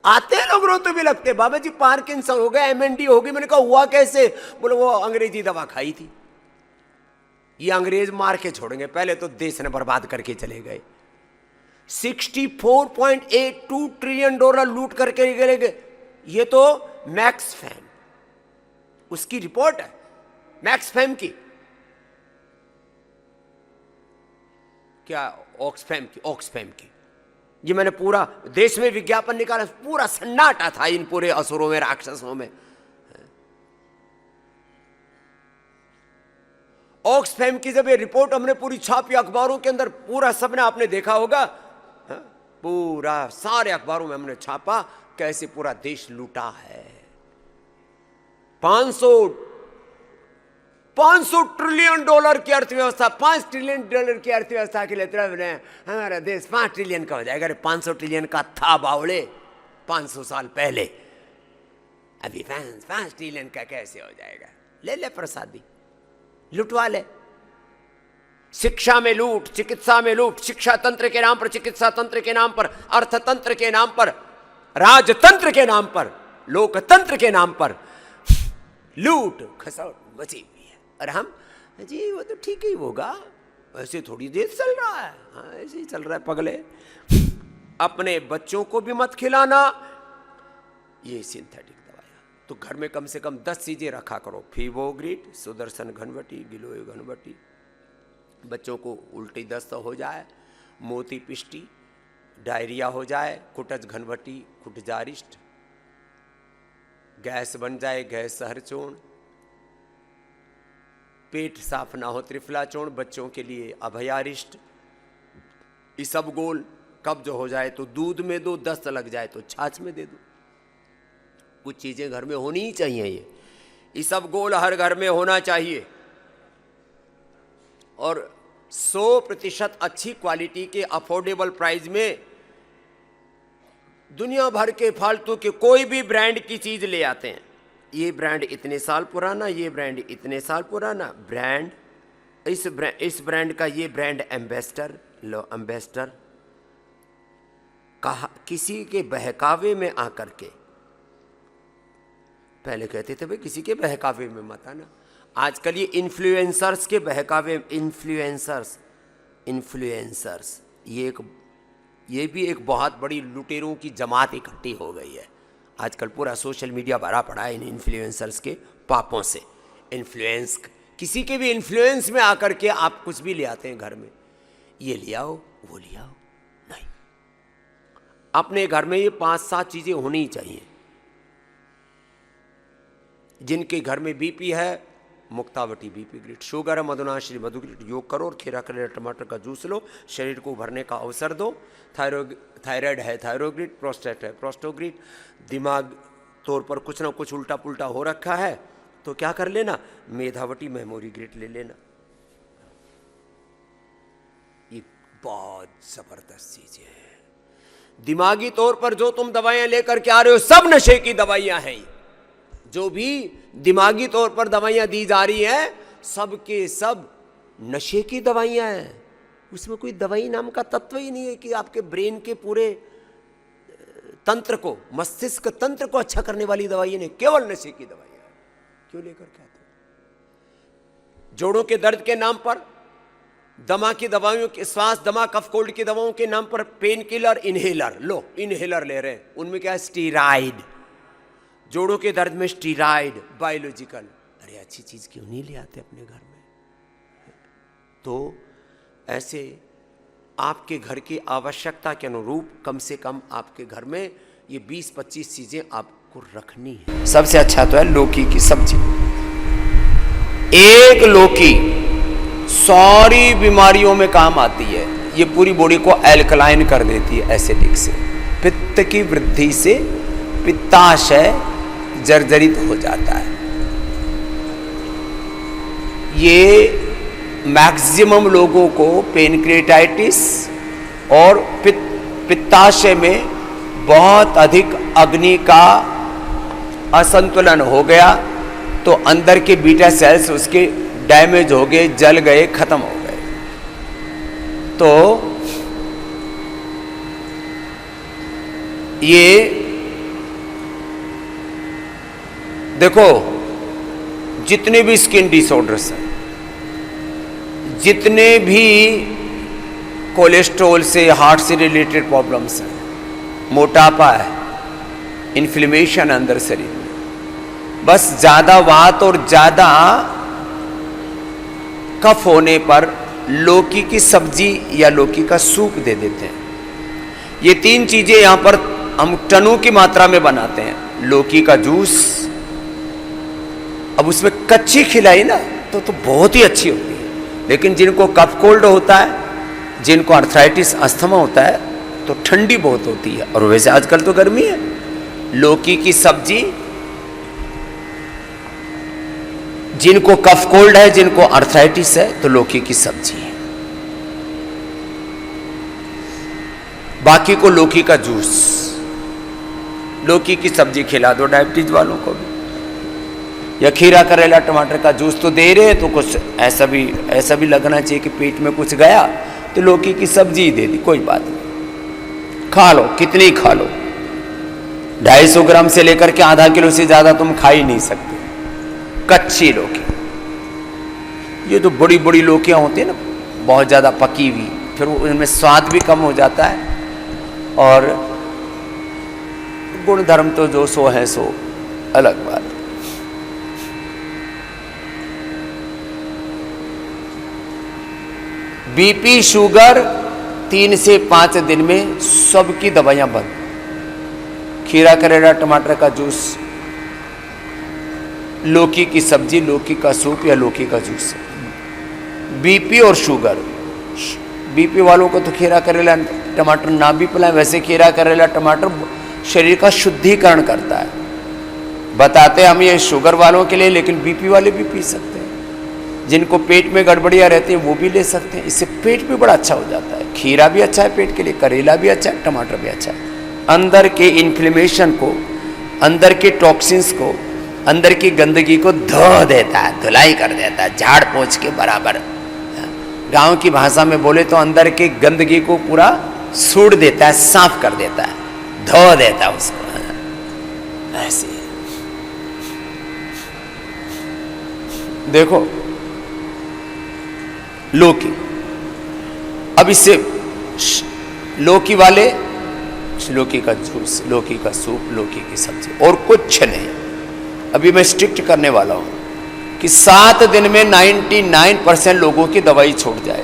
आते हैं लोग रोते भी लगते, बाबा जी पार्किंसन हो गया, MND हो गई। मैंने कहा हुआ कैसे? बोले वो अंग्रेजी दवा खाई थी। ये अंग्रेज मार के छोड़ेंगे, पहले तो देश ने बर्बाद करके चले गए। 64.82 ट्रिलियन डॉलर लूट करके चले गए। ये तो मैक्स फैम, उसकी रिपोर्ट है, मैक्स फैम की, क्या ऑक्सफैम की। ये मैंने पूरा देश में विज्ञापन निकाला, पूरा सन्नाटा था इन पूरे असुरों में, राक्षसों में। ऑक्सफैम की जब ये रिपोर्ट हमने पूरी छापी अखबारों के अंदर, पूरा सबने आपने देखा होगा, पूरा सारे अखबारों में हमने छापा कैसे पूरा देश लूटा है। 500 ट्रिलियन डॉलर की अर्थव्यवस्था, 5 ट्रिलियन डॉलर की अर्थव्यवस्था के लिए तरफ रहे हैं, हमारा देश 5 ट्रिलियन का हो जाएगा। अरे 500 ट्रिलियन का था बावड़े 500 साल पहले, अभी 5 ट्रिलियन का कैसे हो जाएगा? ले ले प्रसादी, लुटवा ले। शिक्षा में लूट, चिकित्सा में लूट, शिक्षा तंत्र के नाम पर, चिकित्सा तंत्र के नाम पर, अर्थतंत्र के नाम पर, राजतंत्र के नाम पर, लोकतंत्र के नाम पर लूट खसौट मची हुई है। और हम जी वो तो ठीक ही होगा, ऐसे थोड़ी देर चल रहा है, हाँ ऐसे ही चल रहा है पगले। अपने बच्चों को भी मत खिलाना ये सिंथेटिक दवाइयाँ। तो घर में कम से कम 10 चीजें रखा करो, फीवोग्रिड, सुदर्शन घनवटी, गिलोय घनवटी। बच्चों को उल्टी दस्त हो जाए, मोती पिष्टी, डायरिया हो जाए, कुटज घनवटी, कुटजारिष्ट, गैस बन जाए, गैस सहरचूर्ण, पेट साफ ना हो, त्रिफलाचूर्ण, बच्चों के लिए अभयारिष्ट, इसबगोल, कब्ज हो जाए तो दूध में दो, दस्त लग जाए तो छाछ में दे दो। कुछ चीजें घर में होनी ही चाहिए। ये इसबगोल हर घर में होना चाहिए। और 100% अच्छी क्वालिटी के अफोर्डेबल प्राइस में दुनिया भर के फालतू के कोई भी ब्रांड की चीज ले आते हैं। ये ब्रांड इतने साल पुराना, ये ब्रांड इतने साल पुराना, ब्रांड इस ब्रांड का ये ब्रांड एम्बेसडर, लो एम्बेसडर, कहा किसी के बहकावे में आकर के। पहले कहते थे भाई किसी के बहकावे में मत आना, आजकल ये इन्फ्लुएंसर्स के बहकावे, इन्फ्लुएंसर्स ये भी एक बहुत बड़ी लुटेरों की जमात इकट्ठी हो गई है। आजकल पूरा सोशल मीडिया भरा पड़ा है इन इन्फ्लुएंसर्स के पापों से। इन्फ्लुएंस, किसी के भी इन्फ्लुएंस में आकर के आप कुछ भी ले आते हैं घर में, ये ले आओ वो ले आओ, नहीं। अपने घर में ये 5-7 चीजें होनी ही चाहिए। जिनके घर में बीपी है, मुक्तावटी बीपी ग्रिड, शुगर है, मधुनाश्री मधुग्रिड, योग करो और खीरा करेला टमाटर का जूस लो, शरीर को उभरने का अवसर दो। थायराइड है, थायरोग्रिड, प्रोस्टेट है, प्रोस्टोग्रिड। दिमाग तौर पर कुछ ना कुछ उल्टा पुल्टा हो रखा है तो क्या कर लेना, मेधावटी मेमोरी ग्रिड ले लेना। ये बहुत जबरदस्त चीजें हैं। दिमागी तौर पर जो तुम दवाइयां लेकर के आ रहे हो सब नशे की दवाइयां हैं। जो भी दिमागी तौर पर दवाइयां दी जा रही हैं सब के सब नशे की दवाइयां हैं। उसमें कोई दवाई नाम का तत्व ही नहीं है कि आपके ब्रेन के पूरे तंत्र को, मस्तिष्क तंत्र को अच्छा करने वाली दवाई नहीं, केवल नशे की दवाइयां क्यों लेकर के आते? जोड़ों के दर्द के नाम पर, दमा की दवाइयों के, श्वास दमा कफ कोल्ड की दवाओं के नाम पर पेन किलर, इनहेलर लो, इनहेलर ले रहे हैं, उनमें क्या है, स्टीराइड। जोड़ों के दर्द में स्टीराइड, बायोलॉजिकल। अरे अच्छी चीज क्यों नहीं ले आते अपने घर में? तो ऐसे आपके घर की आवश्यकता के अनुरूप कम से कम आपके घर में ये 20-25 चीजें आपको रखनी है। सबसे अच्छा तो है लौकी की सब्जी। एक लौकी सारी बीमारियों में काम आती है। ये पूरी बॉडी को एल्कलाइन कर देती है एसिडिक से, पित्त की वृद्धि से पित्ताशय जर्जरित हो जाता है। ये मैक्सिमम लोगों को पेनक्रिएटाइटिस और पित्ताशय में बहुत अधिक अग्नि का असंतुलन हो गया तो अंदर के बीटा सेल्स उसके डैमेज हो गए, जल गए, खत्म हो गए। तो ये देखो, जितने भी स्किन डिसऑर्डर्स हैं, जितने भी कोलेस्ट्रॉल से, हार्ट से रिलेटेड प्रॉब्लम्स हैं, मोटापा है, इन्फ्लेमेशन अंदर शरीर में, बस ज़्यादा वात और ज़्यादा कफ होने पर लौकी की सब्जी या लौकी का सूप दे देते हैं। ये 3 चीज़ें यहाँ पर हम टनों की मात्रा में बनाते हैं। लौकी का जूस, अब उसमें कच्ची खिलाई ना तो बहुत ही अच्छी होती है, लेकिन जिनको कफ कोल्ड होता है, जिनको आर्थराइटिस, अस्थमा होता है, तो ठंडी बहुत होती है, और वैसे आजकल तो गर्मी है। लौकी की सब्जी, जिनको कफ कोल्ड है, जिनको आर्थराइटिस है, तो लौकी की सब्जी, बाकी को लौकी का जूस। लौकी की सब्जी खिला दो डायबिटीज वालों को भी, या खीरा करेला टमाटर का जूस तो दे रहे, तो कुछ ऐसा भी लगना चाहिए कि पेट में कुछ गया, तो लौकी की सब्जी ही दे दी, कोई बात नहीं, खा लो, कितनी खा लो। 250 ग्राम से लेकर के आधा किलो से ज्यादा तुम खा ही नहीं सकते कच्ची लौकी। ये तो बड़ी बड़ी लौकियां होती है ना, बहुत ज्यादा पकी हुई, फिर उनमें स्वाद भी कम हो जाता है, और गुण धर्म तो जो सो है सो अलग बात। बीपी, शुगर 3 से 5 दिन में सबकी दवाइयां बंद। खीरा करेला टमाटर का जूस, लौकी की सब्जी, लौकी का सूप या लौकी का जूस। बीपी और शुगर, बीपी वालों को तो खीरा करेला टमाटर ना भी पिलाएं। वैसे खीरा करेला टमाटर शरीर का शुद्धिकरण करता है, बताते हम ये शुगर वालों के लिए, लेकिन बीपी वाले भी पी सकते हैं। जिनको पेट में गड़बड़ियाँ रहती है वो भी ले सकते हैं, इससे पेट भी बड़ा अच्छा हो जाता है। खीरा भी अच्छा है पेट के लिए, करेला भी अच्छा है, टमाटर भी अच्छा है। अंदर के इन्फ्लेमेशन को, अंदर के टॉक्सिन्स को, अंदर की गंदगी को धो देता है, धुलाई कर देता है, झाड़ पोंछ के बराबर। गांव की भाषा में बोले तो अंदर की गंदगी को पूरा सूड़ देता है, साफ कर देता है, धो देता है उसको। ऐसे देखो लौकी, अब इससे लौकी वाले लौकी का जूस, लौकी का सूप, लौकी की सब्जी, और कुछ नहीं। अभी मैं स्ट्रिक्ट करने वाला हूं कि 7 दिन में 99% लोगों की दवाई छूट जाए।